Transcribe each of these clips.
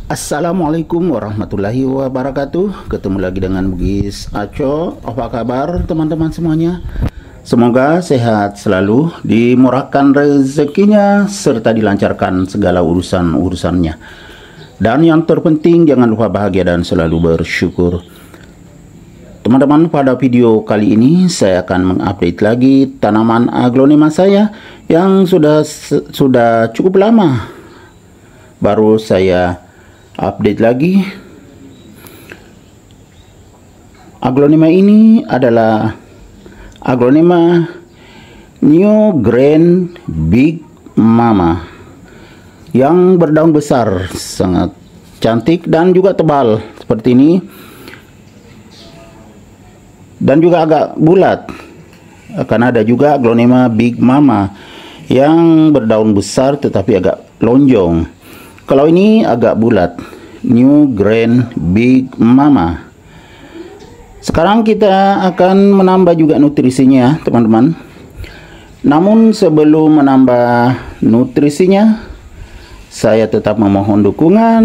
Assalamualaikum warahmatullahi wabarakatuh. Ketemu lagi dengan Bugis Aco. Apa kabar teman-teman semuanya? Semoga sehat selalu, dimurahkan rezekinya, serta dilancarkan segala urusan-urusannya. Dan yang terpenting, jangan lupa bahagia dan selalu bersyukur. Teman-teman, pada video kali ini saya akan mengupdate lagi tanaman aglonema saya yang sudah cukup lama baru saya update lagi. Aglonema ini adalah aglonema New Green Big Mama yang berdaun besar, sangat cantik dan juga tebal seperti ini, dan juga agak bulat. Akan ada juga aglonema Big Mama yang berdaun besar tetapi agak lonjong. Kalau ini agak bulat, New Green Big Mama. Sekarang kita akan menambah juga nutrisinya, teman-teman. Namun sebelum menambah nutrisinya, saya tetap memohon dukungan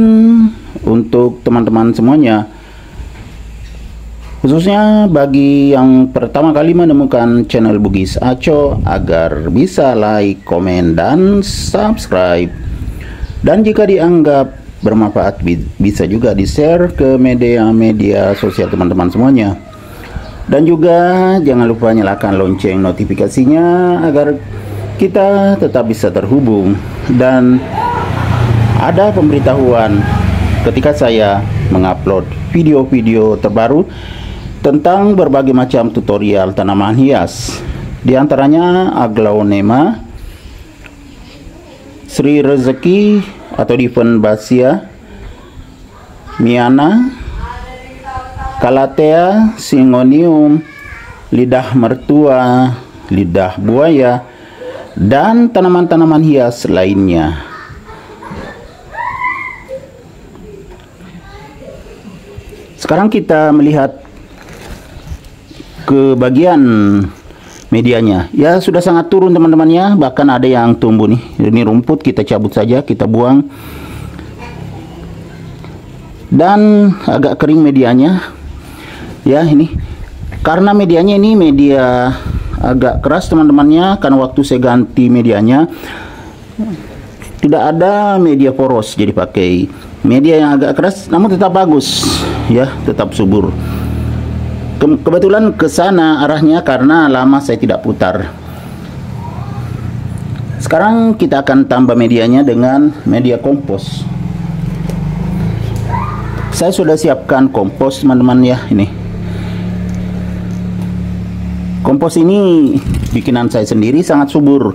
untuk teman-teman semuanya, khususnya bagi yang pertama kali menemukan channel Bugis Aco, agar bisa like, komen, dan subscribe. Dan jika dianggap bermanfaat, bisa juga di-share ke media-media sosial teman-teman semuanya. Dan juga jangan lupa nyalakan lonceng notifikasinya agar kita tetap bisa terhubung dan ada pemberitahuan ketika saya mengupload video-video terbaru tentang berbagai macam tutorial tanaman hias. Di antaranya aglonema Sri Rezeki atau Dieffenbachia, Miana, Calathea, Syngonium, lidah mertua, lidah buaya, dan tanaman-tanaman hias lainnya. Sekarang kita melihat ke bagian medianya. Ya, sudah sangat turun teman-temannya, bahkan ada yang tumbuh nih. Ini rumput, kita cabut saja, kita buang. Dan agak kering medianya. Ya, ini karena medianya ini media agak keras teman-temannya, karena waktu saya ganti medianya tidak ada media poros, jadi pakai media yang agak keras namun tetap bagus ya, tetap subur. Kebetulan ke sana arahnya karena lama saya tidak putar. Sekarang kita akan tambah medianya dengan media kompos. Saya sudah siapkan kompos teman-teman ya, ini. Kompos ini bikinan saya sendiri, sangat subur.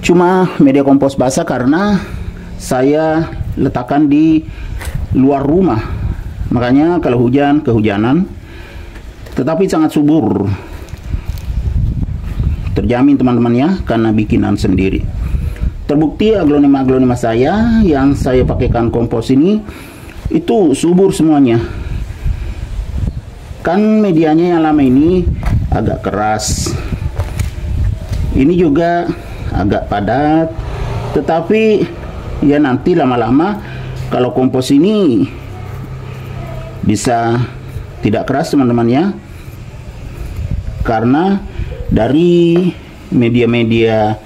Cuma media kompos basah karena saya letakkan di luar rumah. Makanya kalau hujan, kehujanan, tetapi sangat subur, terjamin teman-teman ya, karena bikinan sendiri. Terbukti aglonema saya yang saya pakaikan kompos ini itu subur semuanya. Kan medianya yang lama ini agak keras, ini juga agak padat, tetapi ya nanti lama-lama kalau kompos ini bisa tidak keras teman-teman ya, karena dari media-media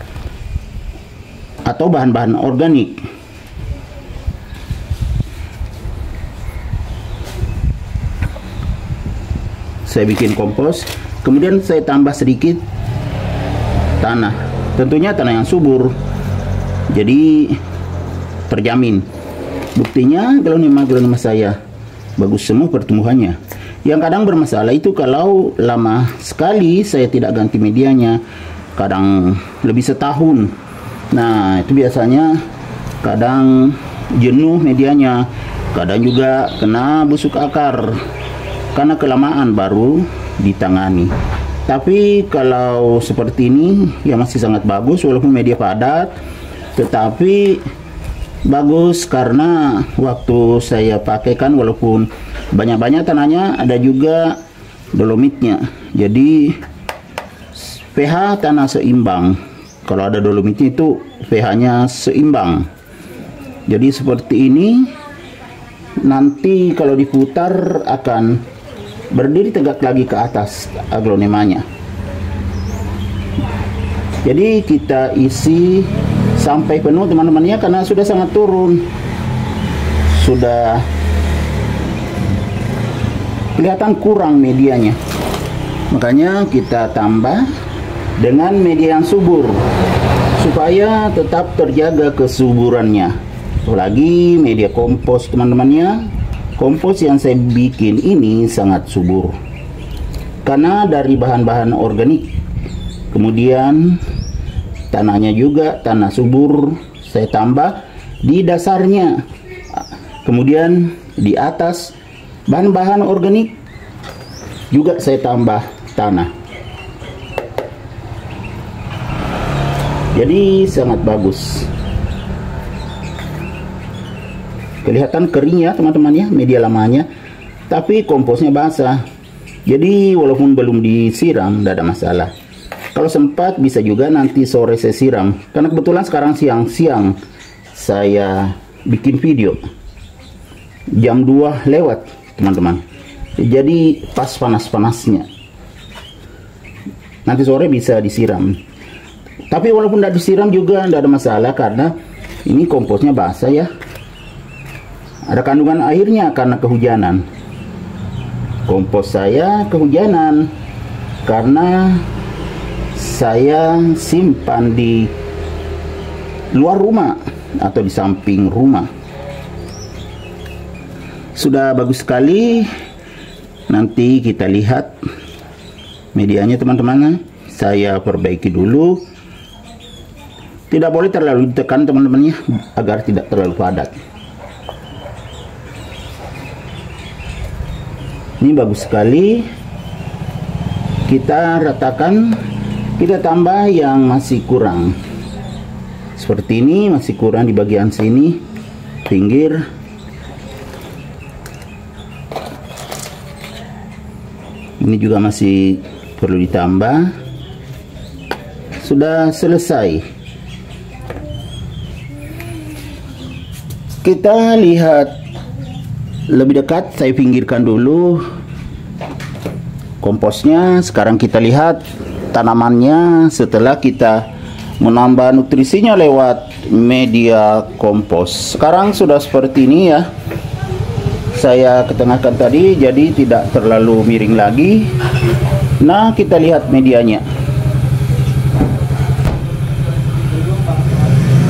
atau bahan-bahan organik. Saya bikin kompos, kemudian saya tambah sedikit tanah, tentunya tanah yang subur, jadi terjamin. Buktinya aglonema saya bagus semua pertumbuhannya. Yang kadang bermasalah itu kalau lama sekali saya tidak ganti medianya, kadang lebih setahun. Nah, itu biasanya kadang jenuh medianya, kadang juga kena busuk akar karena kelamaan baru ditangani. Tapi kalau seperti ini ya masih sangat bagus, walaupun media padat, tetapi bagus karena waktu saya pakaikan walaupun banyak-banyak tanahnya, ada juga dolomitnya, jadi pH tanah seimbang. Kalau ada dolomitnya itu pH-nya seimbang. Jadi seperti ini nanti kalau diputar akan berdiri tegak lagi ke atas aglonemanya. Jadi kita isi sampai penuh teman-teman ya, karena sudah sangat turun, sudah kelihatan kurang medianya. Makanya kita tambah dengan media yang subur supaya tetap terjaga kesuburannya. Apalagi media kompos teman-temannya. Kompos yang saya bikin ini sangat subur karena dari bahan-bahan organik. Kemudian tanahnya juga tanah subur saya tambah di dasarnya. Kemudian di atas bahan-bahan organik juga saya tambah tanah. Jadi sangat bagus. Kelihatan kering ya teman-teman ya, media lamanya, tapi komposnya basah. Jadi walaupun belum disiram tidak ada masalah. Kalau sempat bisa juga nanti sore saya siram, karena kebetulan sekarang siang-siang saya bikin video. Jam 2 lewat teman-teman. Jadi pas panas-panasnya. Nanti sore bisa disiram. Tapi walaupun tidak disiram juga tidak ada masalah, karena ini komposnya basah ya. Ada kandungan airnya karena kehujanan. Kompos saya kehujanan karena saya simpan di luar rumah atau di samping rumah. Sudah bagus sekali. Nanti kita lihat medianya teman-teman. Saya perbaiki dulu. Tidak boleh terlalu ditekan teman-teman ya, agar tidak terlalu padat. Ini bagus sekali. Kita ratakan, kita tambah yang masih kurang. Seperti ini masih kurang di bagian sini, pinggir. Ini juga masih perlu ditambah. Sudah selesai. Kita lihat lebih dekat, saya pinggirkan dulu komposnya. Sekarang kita lihat tanamannya setelah kita menambah nutrisinya lewat media kompos. Sekarang sudah seperti ini ya. Saya ketengahkan tadi jadi tidak terlalu miring lagi. Nah, kita lihat medianya.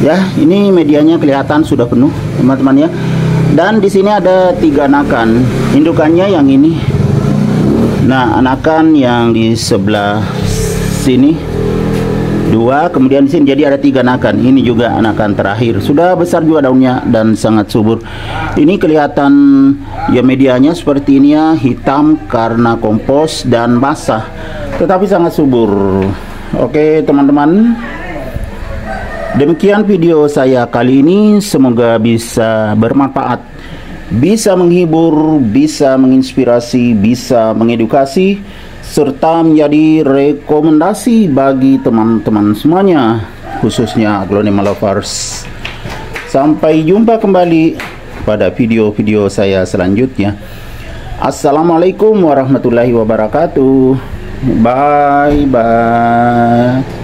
Ya, ini medianya kelihatan sudah penuh teman-teman ya. Dan di sini ada 3 anakan. Indukannya yang ini. Nah, anakan yang di sebelah sini 2, kemudian di sini jadi ada 3 anakan. Ini juga anakan terakhir. Sudah besar juga daunnya dan sangat subur. Ini kelihatan ya medianya seperti ini ya, hitam karena kompos dan basah, tetapi sangat subur. Oke, teman-teman. Demikian video saya kali ini, semoga bisa bermanfaat, bisa menghibur, bisa menginspirasi, bisa mengedukasi, serta menjadi rekomendasi bagi teman-teman semuanya, khususnya aglonema lovers. Sampai jumpa kembali pada video-video saya selanjutnya. Assalamualaikum warahmatullahi wabarakatuh. Bye bye.